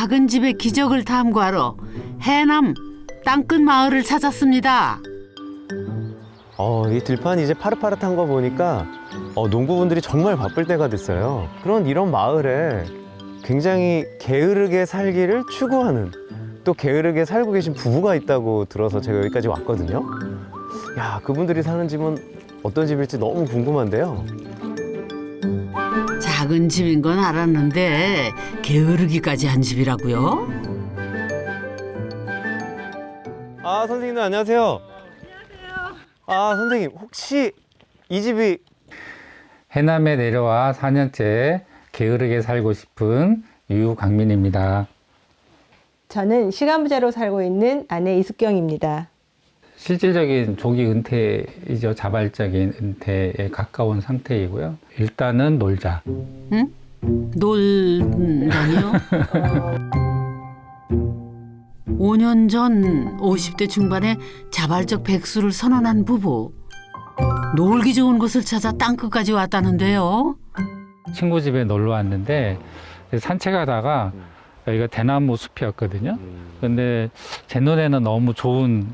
작은 집의 기적을 탐구하러 해남 땅끝 마을을 찾았습니다. 이 들판이 이제 파릇파릇한 거 보니까 농부분들이 정말 바쁠 때가 됐어요. 이런 마을에 굉장히 게으르게 살기를 추구하는, 또 게으르게 살고 계신 부부가 있다고 들어서 제가 여기까지 왔거든요. 야, 그분들이 사는 집은 어떤 집일지 너무 궁금한데요. 작은 집인 건 알았는데 게으르기까지 한 집이라고요? 아, 선생님들 안녕하세요. 선생님, 혹시 이 집이 해남에 내려와 4년째 게으르게 살고 싶은 유강민입니다. 저는 시간부자로 살고 있는 아내 이숙경입니다. 실질적인 조기 은퇴이죠. 자발적인 은퇴에 가까운 상태이고요. 일단은 놀자. 응? 놀다니요? 5년 전 50대 중반에 자발적 백수를 선언한 부부. 놀기 좋은 곳을 찾아 땅끝까지 왔다는데요. 친구 집에 놀러 왔는데 산책하다가 여기가 대나무 숲이었거든요. 근데 제 눈에는 너무 좋은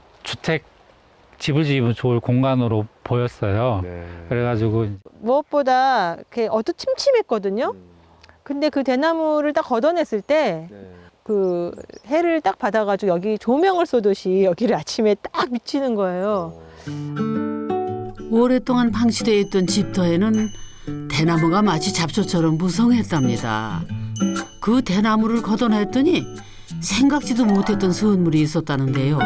집을 지으면 좋을 공간으로 보였어요. 그래가지고 무엇보다 이렇게 어두침침했거든요. 근데 그 대나무를 딱 걷어냈을 때 그 해를 딱 받아가지고 여기 조명을 쏘듯이 여기를 아침에 딱 비치는 거예요. 오랫동안 방치되어 있던 집터에는 대나무가 마치 잡초처럼 무성했답니다. 그 대나무를 걷어냈더니 생각지도 못했던 선물이 있었다는데요.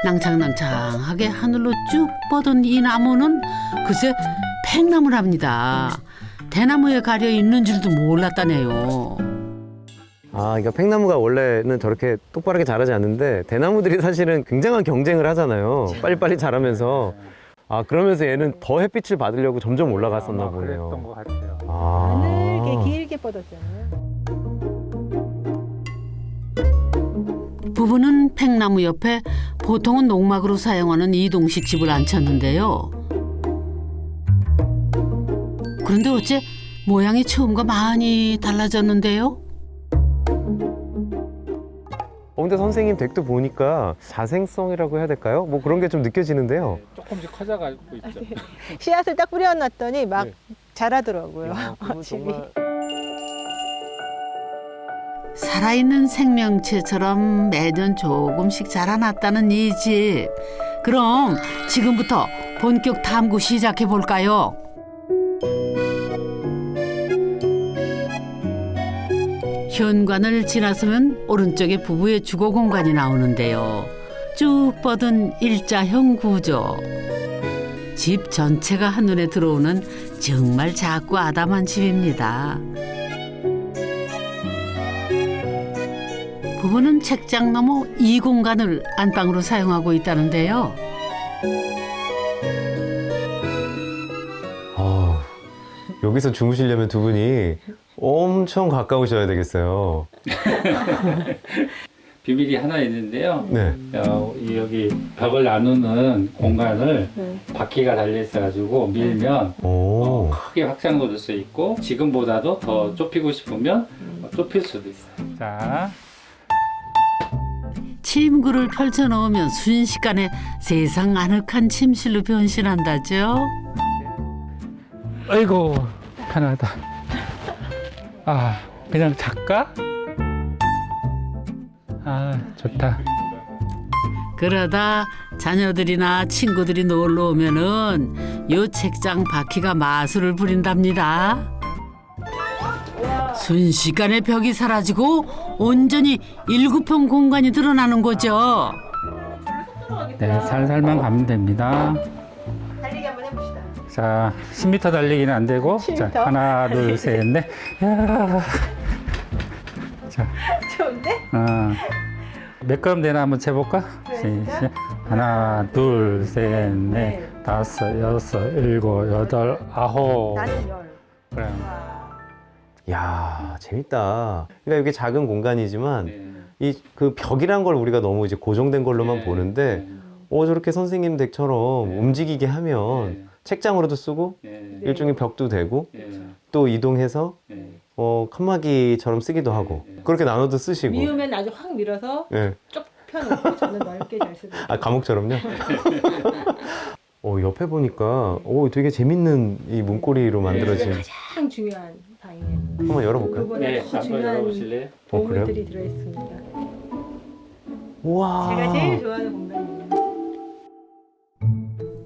낭창낭창하게 하늘로 쭉 뻗은 이 나무는 글쎄 팽나무랍니다. 대나무에 가려 있는 줄도 몰랐다네요. 그러니까 팽나무가 원래는 저렇게 똑바르게 자라지 않는데 대나무들이 사실은 굉장한 경쟁을 하잖아요. 빨리빨리 자라면서. 그러면서 얘는 더 햇빛을 받으려고 점점 올라갔었나 보네요. 그랬던 것 같아요. 하늘게 길게 뻗었잖아요. 부부는 팽나무 옆에 보통은 농막으로 사용하는 이동식 집을 앉혔는데요. 그런데 어째 모양이 처음과 많이 달라졌는데요? 근데 선생님 댁도 보니까 자생성이라고 해야 될까요? 뭐 그런 게 좀 느껴지는데요. 조금씩 커져가고 있죠. 씨앗을 딱 뿌려놨더니 막 네. 자라더라고요. 그건 집이. 정말 살아있는 생명체처럼 매년 조금씩 자라났다는 이 집. 그럼 지금부터 본격 탐구 시작해 볼까요? 현관을 지나서면 오른쪽에 부부의 주거 공간이 나오는데요. 쭉 뻗은 일자형 구조. 집 전체가 한눈에 들어오는 정말 작고 아담한 집입니다. 부부는 책장 너머 이 공간을 안방으로 사용하고 있다는데요. 여기서 주무시려면 두 분이 엄청 가까우셔야 되겠어요. 비밀이 하나 있는데요. 네. 여기 벽을 나누는 공간을 바퀴가 달려 있어가지고 밀면 크게 확장 얻을 수 있고 지금보다도 더 좁히고 싶으면 좁힐 수도 있어요. 자, 침구를 펼쳐놓으면 순식간에 세상 아늑한 침실로 변신한다죠. 아이고 편하다. 그냥 작가? 좋다. 그러다 자녀들이나 친구들이 놀러 오면은 요 책장 바퀴가 마술을 부린답니다. 순식간에 벽이 사라지고 온전히 7평 공간이 드러나는 거죠. 네, 살살만 가면 됩니다. 달리기 한번 해봅시다. 자, 10m 달리기는 안 되고, 10m? 자, 하나, 둘, 셋, 넷. 야. 자, 좋은데? 몇 걸음 되나 한번 재볼까? 시작. 하나, 둘, 셋, 넷, 다섯, 여섯, 일곱, 여덟, 아홉. 나는 열. 그래. 야, 재밌다. 그러니까 이게 작은 공간이지만 네. 이 그 벽이란 걸 우리가 너무 이제 고정된 걸로만 네. 보는데 저렇게 선생님 댁처럼 네. 움직이게 하면 네. 책장으로도 쓰고 네. 일종의 벽도 되고 네. 또 이동해서 네. 칸막이처럼 쓰기도 하고 네. 그렇게 나눠도 쓰시고. 미우면 아주 확 밀어서 예. 쭉 펴놓고 저는 넓게 잘 쓰고. 아, 감옥처럼요? 옆에 보니까 되게 재밌는 이 문고리로 만들어진. 이게 가장 중요한 방이에요. 한번 열어볼까요? 그거보다 네, 더 한번 중요한 열어보실래요? 보물들이 들어있습니다. 우와. 제가 제일 좋아하는 공간이에요.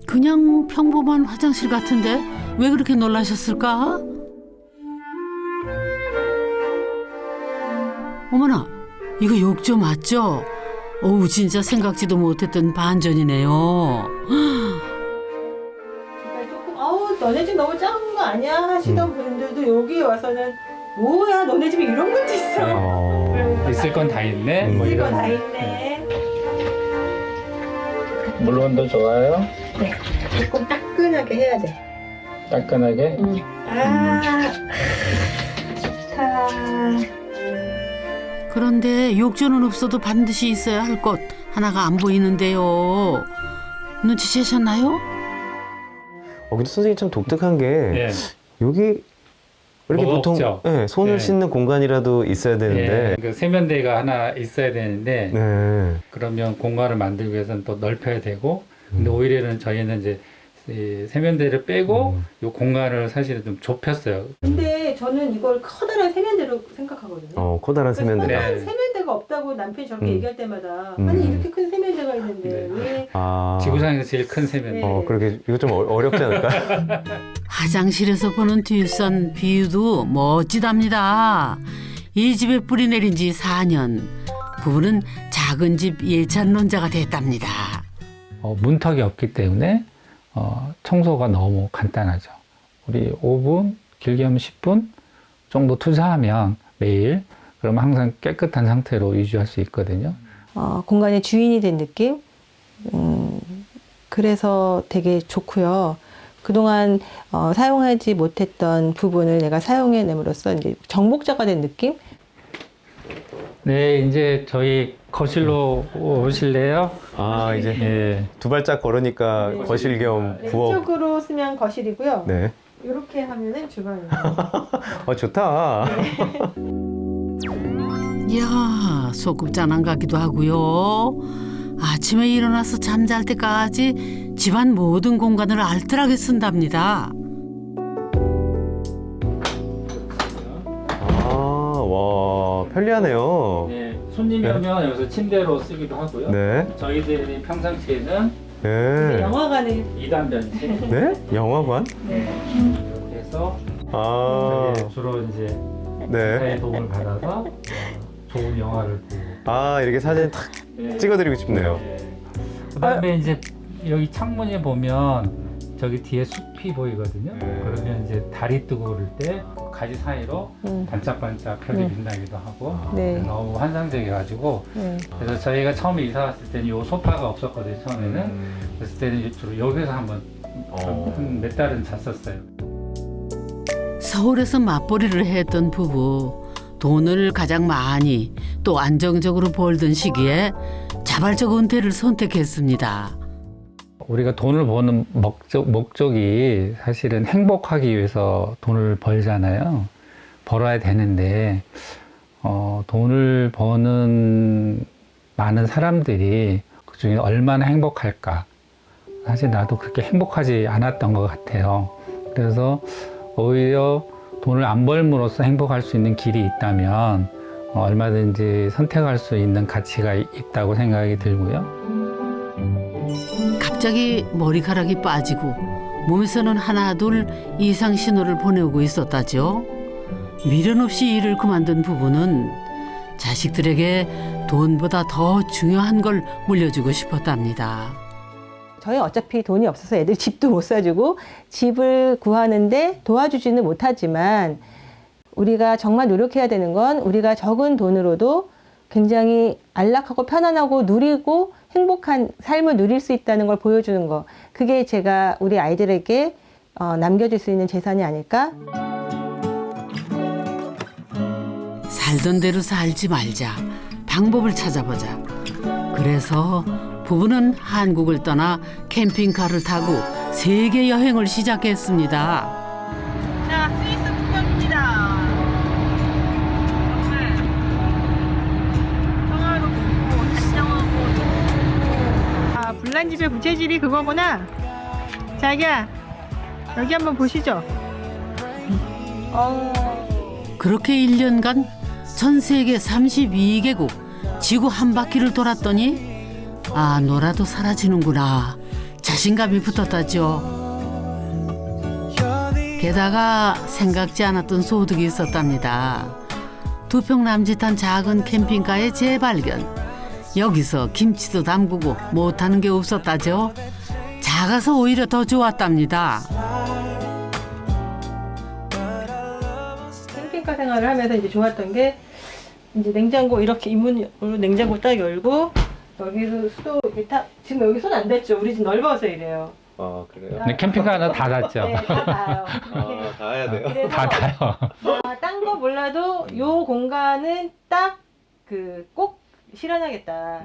그냥 평범한 화장실 같은데 왜 그렇게 놀라셨을까? 어머나, 이거 욕조 맞죠? 어우, 진짜 생각지도 못했던 반전이네요. 제가 조금 너네 집 너무 작은 거 아니야 하시던 분들도 여기 와서는 뭐야 너네 집에 이런 것도 있어. 있을 건 다 있네. 뭐 이거 이런. 다 있네. 물온도 좋아요. 네, 조금 따끈하게 해야 돼. 따끈하게. 좋다. 그런데 욕조는 없어도 반드시 있어야 할 것 하나가 안 보이는데요. 눈치채셨나요? 근데 선생님 참 독특한 게 네. 여기 이렇게 뭐가 보통 없죠? 손을 네. 씻는 공간이라도 있어야 되는데. 그 세면대가 하나 있어야 되는데 네. 그러면 공간을 만들기 위해서는 또 넓혀야 되고 근데 오히려는 저희는 이제 이 세면대를 빼고 이 공간을 사실은 좀 좁혔어요. 근데 저는 이걸 커다란 세면대로 생각하거든요. 커다란 세면대. 네. 커다란 세면대가 없다고 남편이 저렇게 얘기할 때마다 음. 아니 이렇게 큰 세면대가 있는데 네. 왜 지구상에서 제일 큰 세면대. 네. 그렇게 이거 좀 어렵지 않을까? 화장실에서 보는 뒷산 뷰도 멋지답니다. 이 집에 뿌리 내린 지 4년. 부부는 작은 집 예찬론자가 됐답니다. 문턱이 없기 때문에 청소가 너무 간단하죠. 우리 5분, 길게 하면 10분 정도 투자하면 매일 그러면 항상 깨끗한 상태로 유지할 수 있거든요. 공간의 주인이 된 느낌? 그래서 되게 좋고요. 그동안 사용하지 못했던 부분을 내가 사용해냄으로써 이제 정복자가 된 느낌? 네, 이제 저희 거실로 오실래요? 이제 네. 두 발짝 걸으니까 네. 거실 겸 부엌. 왼쪽으로 쓰면 거실이고요. 네. 이렇게 하면은 주방입니다. 좋다. 이야, 소꿉장난 같기도 하고요. 아침에 일어나서 잠잘 때까지 집안 모든 공간을 알뜰하게 쓴답니다. 와, 편리하네요. 네, 손님이 오면 여기서 침대로 쓰기도 하고요. 네. 저희들이 평상시에는 네. 영화관을 2단 변실 네? 영화관? 이렇게 해서 저희 주로 이제 네. 기타의 도움을 받아서 좋은 영화를 보고 이렇게 사진 탁 네. 찍어드리고 싶네요. 그다음에 이제 여기 창문에 보면 저기 뒤에 숲이 보이거든요. 네. 그러면 이제 달이 뜨고 그럴 때 가지 사이로 반짝반짝 별이 빛나기도 하고 네. 너무 환상적이어가지고 네. 그래서 저희가 처음에 이사 왔을 때는 이 소파가 없었거든요. 처음에는 그랬을 때는 주로 여기서 한번 한 몇 달은 잤었어요. 서울에서 맞벌이를 했던 부부. 돈을 가장 많이 또 안정적으로 벌던 시기에 자발적 은퇴를 선택했습니다. 우리가 돈을 버는 목적이 사실은 행복하기 위해서 돈을 벌잖아요. 벌어야 되는데 돈을 버는 많은 사람들이 그중에 얼마나 행복할까. 사실 나도 그렇게 행복하지 않았던 것 같아요. 그래서 오히려 돈을 안 벌므로써 행복할 수 있는 길이 있다면 얼마든지 선택할 수 있는 가치가 있다고 생각이 들고요. 갑자기 머리카락이 빠지고 몸에서는 하나 둘 이상 신호를 보내오고 있었다죠. 미련 없이 일을 그만둔 부부는 자식들에게 돈보다 더 중요한 걸 물려주고 싶었답니다. 저희 어차피 돈이 없어서 애들 집도 못 사주고 집을 구하는데 도와주지는 못하지만 우리가 정말 노력해야 되는 건 우리가 적은 돈으로도 굉장히 안락하고 편안하고 누리고 행복한 삶을 누릴 수 있다는 걸 보여주는 거. 그게 제가 우리 아이들에게 남겨줄 수 있는 재산이 아닐까? 살던 대로 살지 말자. 방법을 찾아보자. 그래서 부부는 한국을 떠나 캠핑카를 타고 세계 여행을 시작했습니다. 자, 스위스 국경 계란집의 부채질이 그거구나. 자기야, 여기 한번 보시죠. 그렇게 1년간 전 세계 32개국 지구 한 바퀴를 돌았더니 아, 놀아도 사라지는구나 자신감이 붙었다죠. 게다가 생각지 않았던 소득이 있었답니다. 2평 남짓한 작은 캠핑카의 재발견. 여기서 김치도 담그고 못하는 게 없었다죠. 작아서 오히려 더 좋았답니다. 캠핑카 생활을 하면서 이제 좋았던 게 이제 냉장고 이렇게 입문으로 냉장고 딱 열고 여기서 수도 이렇게 다 지금 여기 손 안 댔죠. 우리 집 넓어서 이래요. 아 그래요? 근데 캠핑카는 다 닿죠. 네, 다 닿아요. 다 해야 돼요? 그래서 다 닿아요. 딴 거 몰라도 요 공간은 딱 그 꼭 실현하겠다.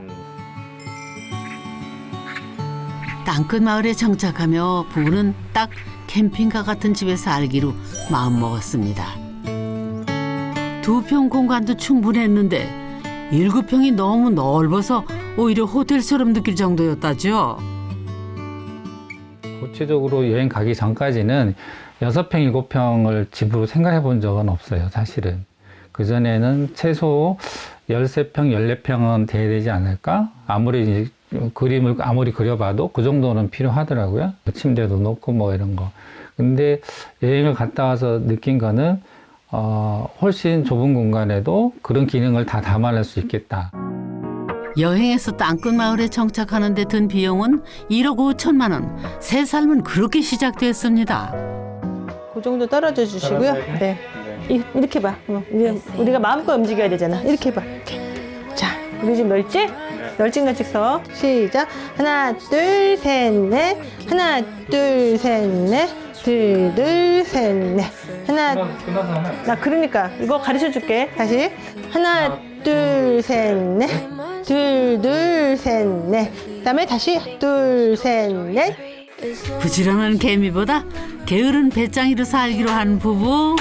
땅끝 마을에 정착하며 부부는 딱 캠핑카 같은 집에 살기로 마음먹었습니다. 2평 공간도 충분했는데 7평이 너무 넓어서 오히려 호텔처럼 느낄 정도였다죠. 구체적으로 여행 가기 전까지는 6평, 7평을 집으로 생각해 본 적은 없어요, 사실은. 그전에는 최소 13평, 14평은 돼야 되지 않을까? 아무리 이제 그림을 아무리 그려봐도 그 정도는 필요하더라고요. 침대도 놓고 뭐 이런 거. 근데 여행을 갔다 와서 느낀 거는 훨씬 좁은 공간에도 그런 기능을 다 담아낼 수 있겠다. 여행에서 땅끝 마을에 정착하는 데 든 비용은 1억 5천만 원. 새 삶은 그렇게 시작됐습니다. 그 정도 떨어져 주시고요. 네. 이렇게 봐. 우리가 마음껏 움직여야 되잖아. 이렇게 봐. 이렇게. 자, 우리 집 넓지? 널찍널찍 서. 시작. 하나, 둘, 셋, 넷. 하나, 둘, 셋, 넷. 둘, 셋, 넷. 하나, 나 그러니까 이거 가르쳐 줄게. 다시. 하나, 둘, 셋, 넷. 둘, 셋, 넷. 그다음에 다시 둘, 셋, 넷. 부지런한 개미보다 게으른 배짱이로 살기로 한 부부.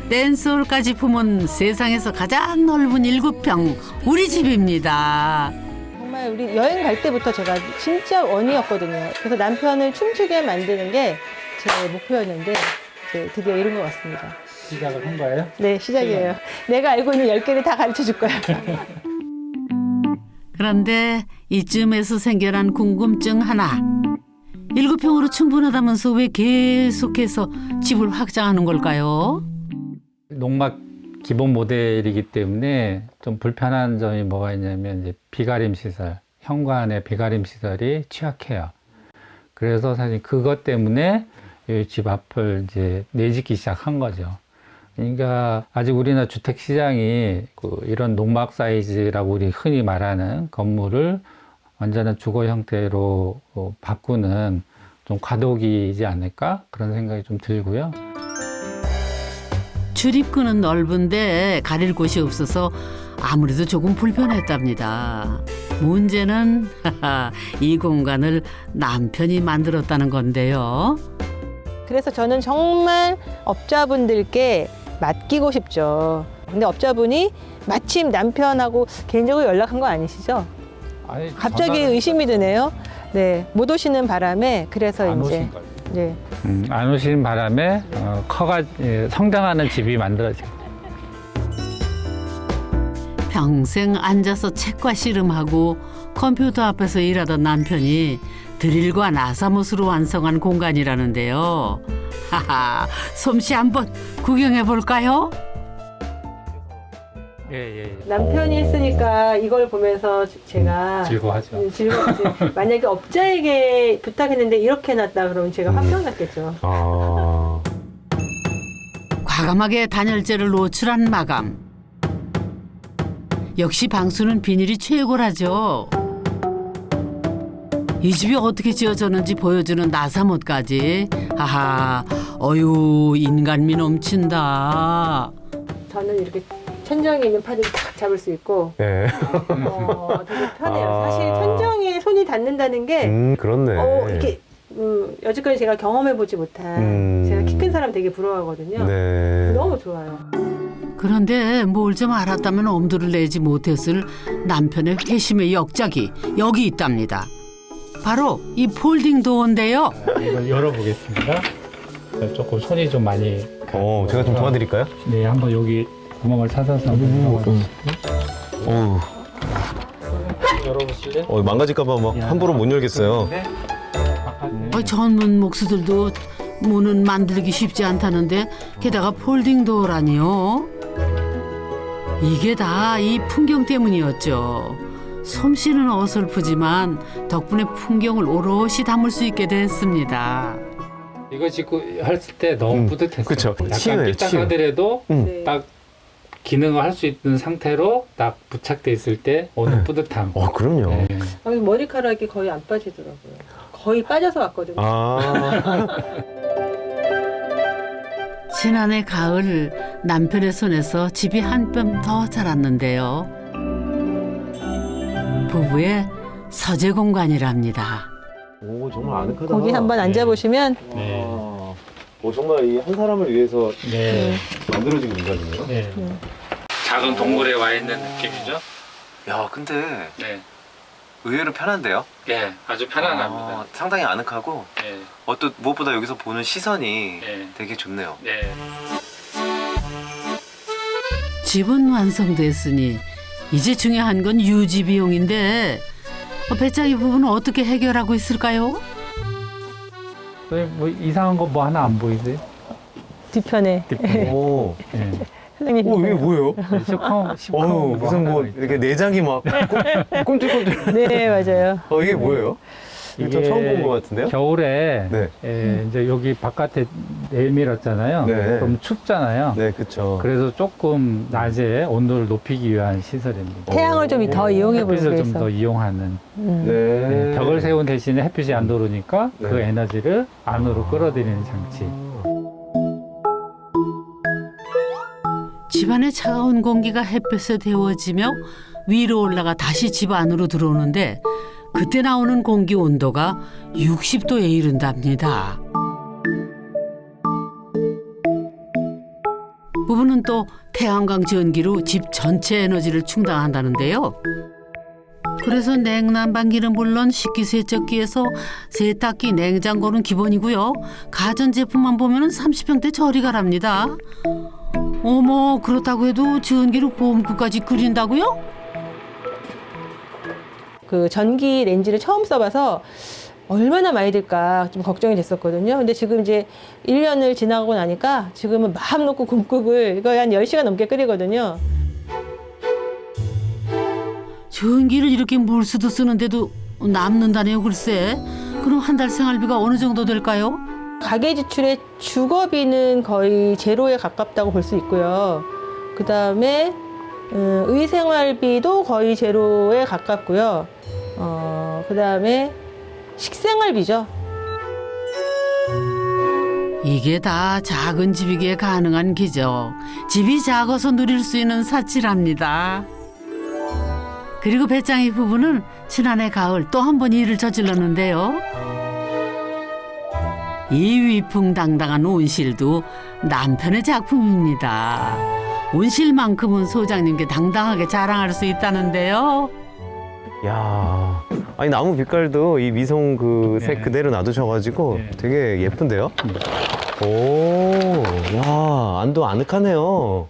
댄스홀까지 품은 세상에서 가장 넓은 7평 우리 집입니다. 정말 우리 여행 갈 때부터 제가 진짜 원이었거든요. 그래서 남편을 춤추게 만드는 게 제 목표였는데 이제 드디어 이룬 것 같습니다. 시작을 한 거예요? 네, 시작이에요. 내가 알고 있는 10개를 다 가르쳐 줄 거야. 그런데 이쯤에서 생겨난 궁금증 하나. 7평으로 충분하다면서 왜 계속해서 집을 확장하는 걸까요? 농막 기본 모델이기 때문에 좀 불편한 점이 뭐가 있냐면 이제 비가림 시설, 현관의 비가림 시설이 취약해요. 그래서 사실 그것 때문에 이 집 앞을 이제 내짓기 시작한 거죠. 그러니까 아직 우리나라 주택 시장이 이런 농막 사이즈라고 우리 흔히 말하는 건물을 완전한 주거 형태로 바꾸는 좀 과도기이지 않을까 그런 생각이 좀 들고요. 출입구는 넓은데 가릴 곳이 없어서 아무래도 조금 불편했답니다. 문제는 이 공간을 남편이 만들었다는 건데요. 그래서 저는 정말 업자분들께 맡기고 싶죠. 근데 업자분이 마침 남편하고 개인적으로 연락한 거 아니시죠? 아니, 갑자기 의심이 드네요. 네, 못 오시는 바람에 그래서 안 이제 오신 거예요. 네. 안 오신 바람에 성장하는 집이 만들어진 거예요. 평생 앉아서 책과 씨름하고 컴퓨터 앞에서 일하던 남편이 드릴과 나사못으로 완성한 공간이라는데요. 하하, 솜씨 한번 구경해 볼까요? 예. 남편이 했으니까 이걸 보면서 제가 즐거워하죠. 즐거웠지. 만약에 업자에게 부탁했는데 이렇게 해놨다 그러면 제가 화병 났겠죠. 과감하게 단열재를 노출한 마감. 역시 방수는 비닐이 최고라죠. 이 집이 어떻게 지어졌는지 보여주는 나사못까지. 하하, 어유 인간미 넘친다. 저는 이렇게 천정에 있는 파들을 딱 잡을 수 있고 네. 되게 편해요. 사실 천정에 손이 닿는다는 게 그렇네. 이렇게 여지까지 제가 경험해보지 못한 제가 키 큰 사람 되게 부러워하거든요. 네. 너무 좋아요. 그런데 뭘 좀 알았다면 엄두를 내지 못했을 남편의 회심의 역작이 여기 있답니다. 바로 이 폴딩 도어인데요. 이걸 열어보겠습니다. 조금 손이 좀 많이 제가 좀 도와드릴까요? 네, 한번 여기 구멍을 찾아서 한번 열어보시고 열어보실래요? 망가질까봐 막 함부로 못 열겠어요. 전문 목수들도 문은 만들기 쉽지 않다는데 게다가 폴딩 도어라니요. 이게 다 이 풍경 때문이었죠. 솜씨는 어설프지만 덕분에 풍경을 오롯이 담을 수 있게 됐습니다. 이거 짓고 했을 때 너무 뿌듯했어요. 그쵸. 약간 치유예요, 삐딱하더라도 네. 딱 기능을 할 수 있는 상태로 딱 부착돼 있을 때 오는 뿌듯함. 그럼요. 네. 머리카락이 거의 안 빠지더라고요. 거의 빠져서 왔거든요. 지난해 가을 남편의 손에서 집이 한 뼘 더 자랐는데요. 부부의 서재 공간이랍니다. 정말 아늑하다. 거기 한번 앉아보시면 네. 정말 이 한 사람을 위해서 네. 만들어진 공간이네요. 네. 작은 동굴에 와 있는 느낌이죠? 야, 근데 네. 의외로 편한데요? 네, 아주 편안합니다. 상당히 아늑하고 네. 또 무엇보다 여기서 보는 시선이 네. 되게 좋네요. 네. 집은 완성됐으니 이제 중요한 건 유지 비용인데 배짱이 부부는 어떻게 해결하고 있을까요? 왜, 뭐 이상한 거 뭐 하나 안 보이세요? 뒤편에 오, 네. 선생님. 이게 뭐예요? 시커먼 무슨 뭐 이렇게 내장이 막 꿈틀꿈틀. 네, 맞아요. 이게 뭐예요? 이게 저 처음 본 것 같은데요? 겨울에 네. 이제 여기 바깥에 내밀었잖아요. 네. 그럼 춥잖아요. 네, 그렇죠. 그래서 조금 낮에 온도를 높이기 위한 시설입니다. 태양을 좀 더 이용해 보기 햇빛을 좀 위해서. 더 이용하는 네. 벽을 세운 대신에 햇빛이 안 들어오니까 네. 그 에너지를 안으로 끌어들이는 장치. 집안의 차가운 공기가 햇볕에 데워지며 위로 올라가 다시 집 안으로 들어오는데 그때 나오는 공기 온도가 60도에 이른답니다. 부부는 또 태양광 전기로 집 전체 에너지를 충당한다는데요. 그래서 냉난방기는 물론 식기세척기에서 세탁기, 냉장고는 기본이고요. 가전제품만 보면 30평대 저리 가랍니다. 어머, 그렇다고 해도 전기로 봄국까지 끓인다고요? 그 전기 렌지를 처음 써봐서 얼마나 많이 들까 좀 걱정이 됐었거든요. 근데 지금 이제 1년을 지나고 나니까 지금은 마음 놓고 곰국을 이거 한 10시간 넘게 끓이거든요. 전기를 이렇게 물수도 쓰는데도 남는다네요, 글쎄. 그럼 한 달 생활비가 어느 정도 될까요? 가계 지출의 주거비는 거의 제로에 가깝다고 볼 수 있고요. 그 다음에 의생활비도 거의 제로에 가깝고요. 그 다음에 식생활비죠. 이게 다 작은 집이기에 가능한 기적. 집이 작아서 누릴 수 있는 사치랍니다. 그리고 배짱이 부부는 지난해 가을 또 한 번 일을 저질렀는데요. 이 위풍당당한 온실도 남편의 작품입니다. 온실만큼은 소장님께 당당하게 자랑할 수 있다는데요. 야, 아니 나무 빛깔도 이 미송 그 색 네. 그대로 놔두셔가지고 네. 되게 예쁜데요? 오, 야, 안도 아늑하네요.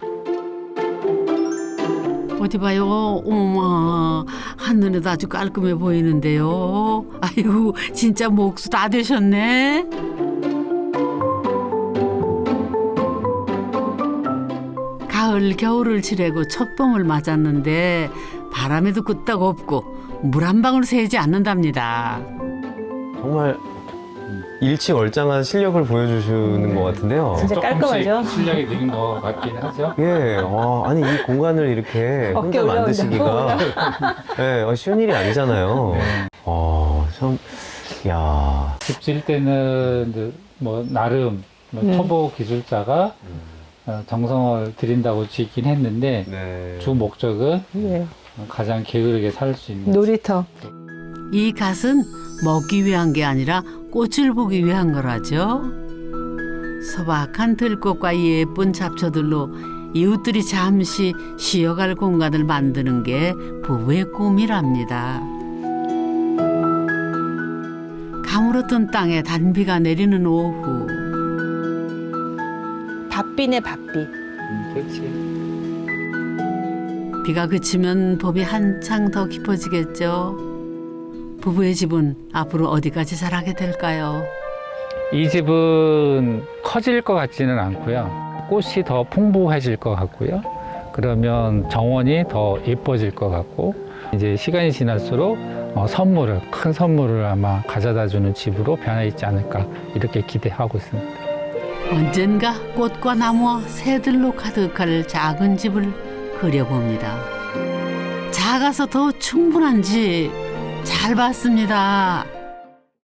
어디 봐요. 어머, 한눈에도 아주 깔끔해 보이는데요. 아이고, 진짜 목수 다 되셨네. 가을, 겨울을 지내고 첫 봄을 맞았는데 바람에도 끄떡없고 물 한 방울 새지 않는답니다. 정말 일치월장한 실력을 보여주시는 것 같은데요. 진짜 깔끔하죠? 조금씩 실력이 느는 것 같긴 하죠. 예, 아니 이 공간을 이렇게 어깨 혼자 올라온다. 만드시기가 예, 쉬운 일이 아니잖아요. 참, 야, 집 지을 때는 이제 뭐 나름 뭐 초보 기술자가 정성을 들인다고 짓긴 했는데 네. 주 목적은 네. 가장 게으르게 살 수 있는 놀이터. 이 갓은 먹기 위한 게 아니라 꽃을 보기 위한 거라죠. 소박한 들꽃과 예쁜 잡초들로 이웃들이 잠시 쉬어갈 공간을 만드는 게 부부의 꿈이랍니다. 젖던 땅에 단비가 내리는 오후. 밥비네 밥비. 그렇지. 비가 그치면 봄이 한창 더 깊어지겠죠. 부부의 집은 앞으로 어디까지 자라게 될까요? 이 집은 커질 것 같지는 않고요. 꽃이 더 풍부해질 것 같고요. 그러면 정원이 더 예뻐질 것 같고, 이제 시간이 지날수록 큰 선물을 아마 가져다 주는 집으로 변해 있지 않을까, 이렇게 기대하고 있습니다. 언젠가 꽃과 나무와 새들로 가득할 작은 집을 그려봅니다. 작아서 더 충분한 집 잘 봤습니다.